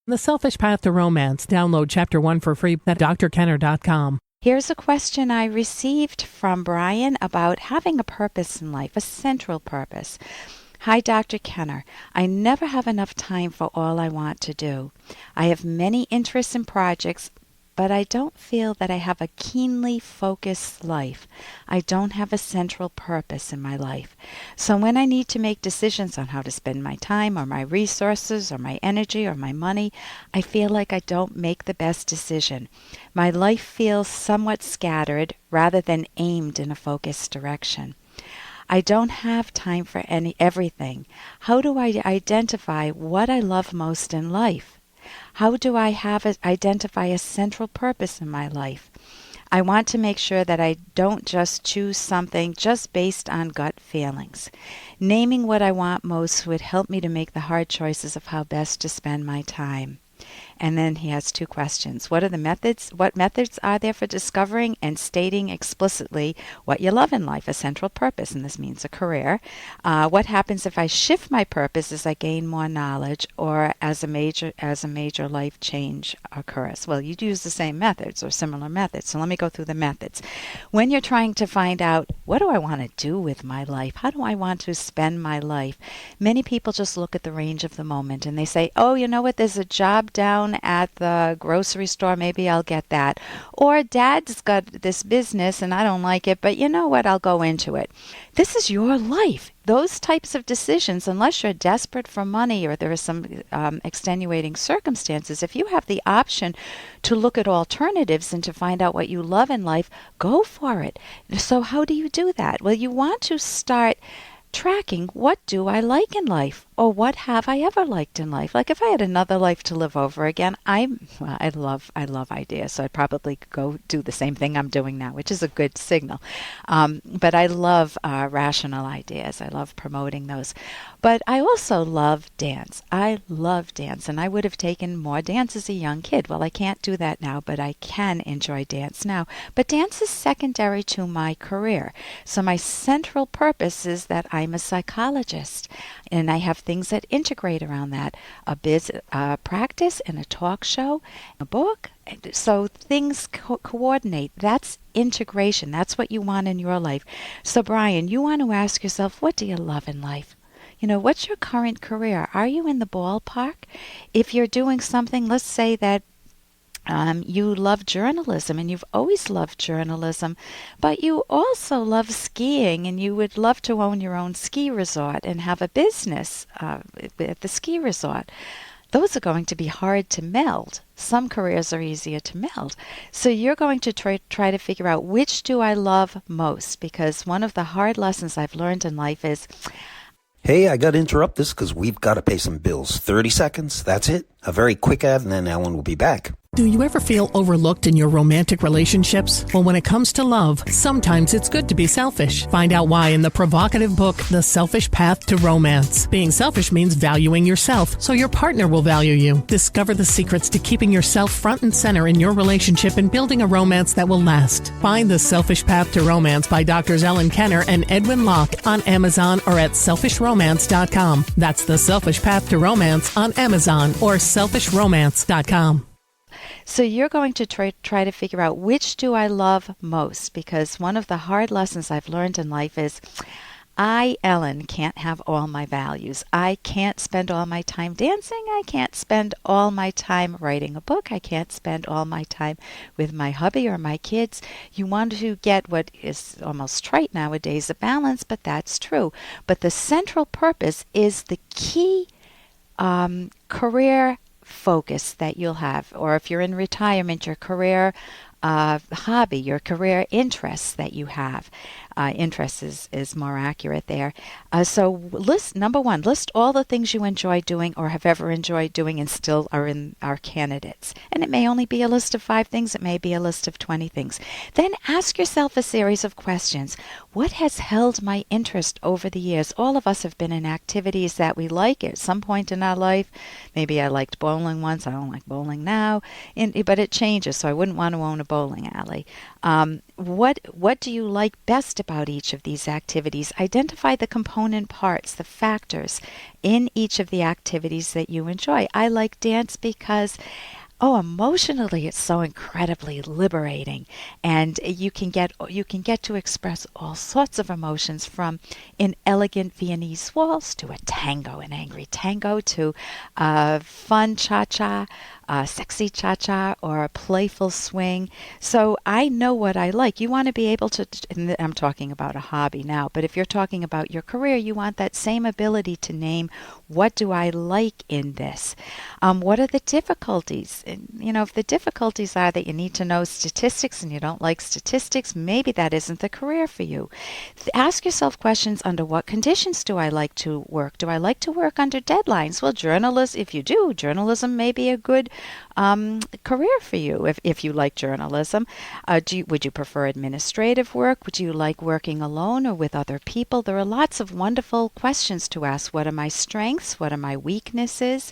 The Selfish Path to Romance. Download Chapter 1 for free at drkenner.com. Here's a question I received from Brian about having a purpose in life, a central purpose. Hi, Dr. Kenner. I never have enough time for all I want to do. I have many interests and projects, but I don't feel that I have a keenly focused life. I don't have a central purpose in my life. So when I need to make decisions on how to spend my time or my resources or my energy or my money, I feel like I don't make the best decision. My life feels somewhat scattered rather than aimed in a focused direction. I don't have time for everything. How do I identify what I love most in life? How do I identify a central purpose in my life? I want to make sure that I don't just choose something just based on gut feelings. Naming what I want most would help me to make the hard choices of how best to spend my time. And then he has two questions. What methods are there for discovering and stating explicitly what you love in life, a central purpose, and this means a career? What happens if I shift my purpose as I gain more knowledge or as a major life change occurs? Well, you'd use the same methods or similar methods. So let me go through the methods. When you're trying to find out, what do I want to do with my life? How do I want to spend my life? Many people just look at the range of the moment and they say, oh, you know what, there's a job down at the grocery store, maybe I'll get that. Or Dad's got this business and I don't like it, but you know what, I'll go into it. This is your life. Those types of decisions, unless you're desperate for money or there are some extenuating circumstances, if you have the option to look at alternatives and to find out what you love in life, go for it. So how do you do that? Well, you want to start tracking, what do I like in life, or what have I ever liked in life? Like if I had another life to live over again, I love ideas, so I'd probably go do the same thing I'm doing now, which is a good signal. But I love rational ideas. I love promoting those. But I also love dance. I love dance, and I would have taken more dance as a young kid. Well, I can't do that now, but I can enjoy dance now. But dance is secondary to my career. So my central purpose is that I'm a psychologist, and I have things that integrate around that, a practice and a talk show, a book. So things coordinate. That's integration. That's what you want in your life. So Brian, you want to ask yourself, what do you love in life? You know, what's your current career? Are you in the ballpark? If you're doing something, let's say that you love journalism and you've always loved journalism, but you also love skiing and you would love to own your own ski resort and have a business at the ski resort. Those are going to be hard to meld. Some careers are easier to meld. So you're going to try to figure out, which do I love most? Because one of the hard lessons I've learned in life is, hey, I got to interrupt this because we've got to pay some bills. 30 seconds, that's it. A very quick ad, and then Ellen will be back. Do you ever feel overlooked in your romantic relationships? Well, when it comes to love, sometimes it's good to be selfish. Find out why in the provocative book, The Selfish Path to Romance. Being selfish means valuing yourself, so your partner will value you. Discover the secrets to keeping yourself front and center in your relationship and building a romance that will last. Find The Selfish Path to Romance by Drs. Ellen Kenner and Edwin Locke on Amazon or at selfishromance.com. That's The Selfish Path to Romance on Amazon or selfishromance.com. So you're going to try to figure out, which do I love most? Because one of the hard lessons I've learned in life is, I, Ellen, can't have all my values. I can't spend all my time dancing. I can't spend all my time writing a book. I can't spend all my time with my hubby or my kids. You want to get what is almost trite nowadays, a balance, but that's true. But the central purpose is the key career focus that you'll have, or if you're in retirement, your career hobby, your career interests that you have. Interest is more accurate there. So number one, list all the things you enjoy doing or have ever enjoyed doing and still are candidates. And it may only be a list of 5 things. It may be a list of 20 things. Then ask yourself a series of questions. What has held my interest over the years? All of us have been in activities that we like at some point in our life. Maybe I liked bowling once. I don't like bowling now. But it changes, so I wouldn't want to own a bowling alley. what do you like best about each of these activities? Identify the component parts, the factors in each of the activities that you enjoy. I like dance because emotionally, it's so incredibly liberating, and you can get to express all sorts of emotions, from an elegant Viennese waltz to a tango, an angry tango, to a fun cha-cha, a sexy cha-cha, or a playful swing. So I know what I like. You want to be able to, and I'm talking about a hobby now, but if you're talking about your career, you want that same ability to name, what do I like in this? What are the difficulties? And, if the difficulties are that you need to know statistics and you don't like statistics, maybe that isn't the career for you. Ask yourself questions: under what conditions do I like to work? Do I like to work under deadlines? Well, if you do, journalism may be a good career for you if you like journalism. Would you prefer administrative work? Would you like working alone or with other people? There are lots of wonderful questions to ask. What are my strengths? What are my weaknesses?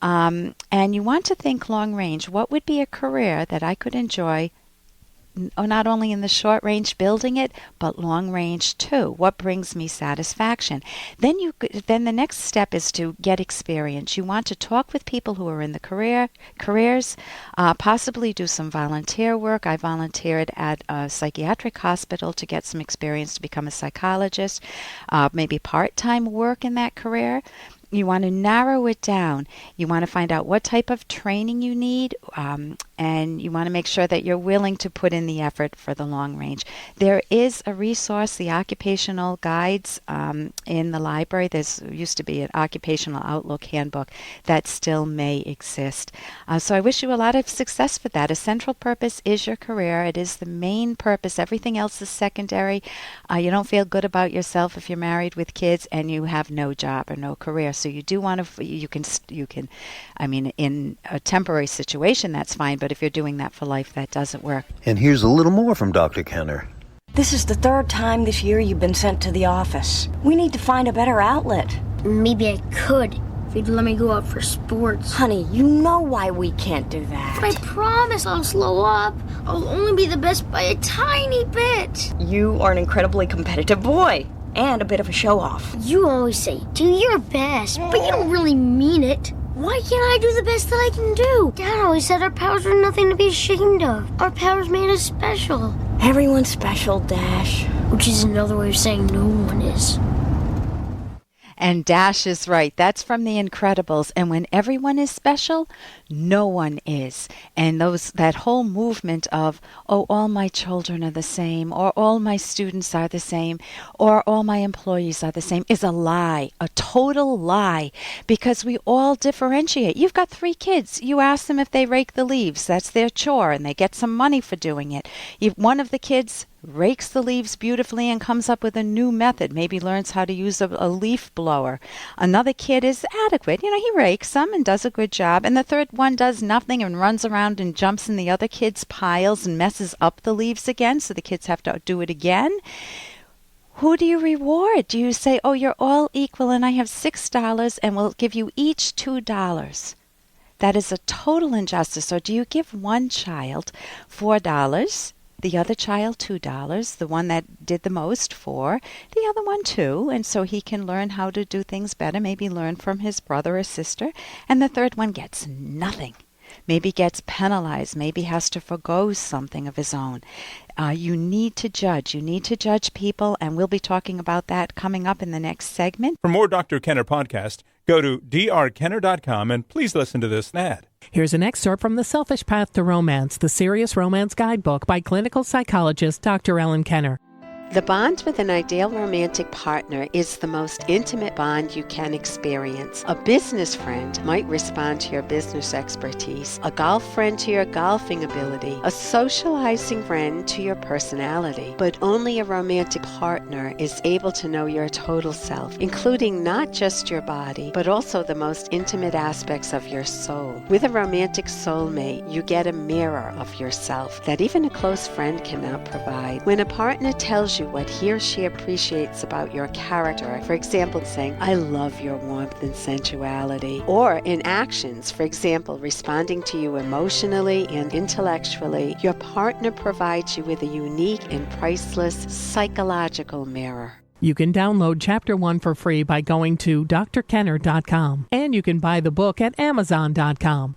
And you want to think long range. What would be a career that I could enjoy, not only in the short range building it, but long range too? What brings me satisfaction? Then the next step is to get experience. You want to talk with people who are in the careers, possibly do some volunteer work. I volunteered at a psychiatric hospital to get some experience to become a psychologist, maybe part-time work in that career. You want to narrow it down. You want to find out what type of training you need, and you want to make sure that you're willing to put in the effort for the long range. There is a resource, the occupational guides in the library. There used to be an occupational outlook handbook that still may exist. So I wish you a lot of success for that. A central purpose is your career. It is the main purpose. Everything else is secondary. You don't feel good about yourself if you're married with kids and you have no job or no career. So you do want to, you can, in a temporary situation, that's fine. But if you're doing that for life, that doesn't work. And here's a little more from Dr. Kenner. This is the third time this year you've been sent to the office. We need to find a better outlet. Maybe I could if you'd let me go out for sports. Honey, you know why we can't do that. But I promise I'll slow up. I'll only be the best by a tiny bit. You are an incredibly competitive boy. And a bit of a show-off. You always say, do your best, but you don't really mean it. Why can't I do the best that I can do? Dad always said our powers were nothing to be ashamed of. Our powers made us special. Everyone's special, Dash. Which is another way of saying no one is. And Dash is right. That's from The Incredibles. And when everyone is special, no one is. And that whole movement of, all my children are the same, or all my students are the same, or all my employees are the same, is a lie, a total lie, because we all differentiate. You've got 3 kids. You ask them if they rake the leaves. That's their chore, and they get some money for doing it. One of the kids rakes the leaves beautifully and comes up with a new method, maybe learns how to use a leaf blower. Another kid is adequate. He rakes them and does a good job. And the third one does nothing and runs around and jumps in the other kid's piles and messes up the leaves again, so the kids have to do it again. Who do you reward? Do you say, you're all equal and I have $6 and we'll give you each $2? That is a total injustice. Or do you give one child $4, the other child $2, the one that did the most $4, the other one $2, and so he can learn how to do things better, maybe learn from his brother or sister, and the third one gets nothing, maybe gets penalized, maybe has to forgo something of his own. You need to judge. You need to judge people, and we'll be talking about that coming up in the next segment. For more Dr. Kenner podcast, go to drkenner.com and please listen to this ad. Here's an excerpt from The Selfish Path to Romance, the Serious Romance Guidebook by clinical psychologist Dr. Ellen Kenner. The bond with an ideal romantic partner is the most intimate bond you can experience. A business friend might respond to your business expertise, a golf friend to your golfing ability, a socializing friend to your personality. But only a romantic partner is able to know your total self, including not just your body, but also the most intimate aspects of your soul. With a romantic soulmate, you get a mirror of yourself that even a close friend cannot provide. When a partner tells tells you what he or she appreciates about your character. For example, saying, I love your warmth and sensuality. Or in actions, for example, responding to you emotionally and intellectually, your partner provides you with a unique and priceless psychological mirror. You can download Chapter 1 for free by going to drkenner.com, and you can buy the book at amazon.com.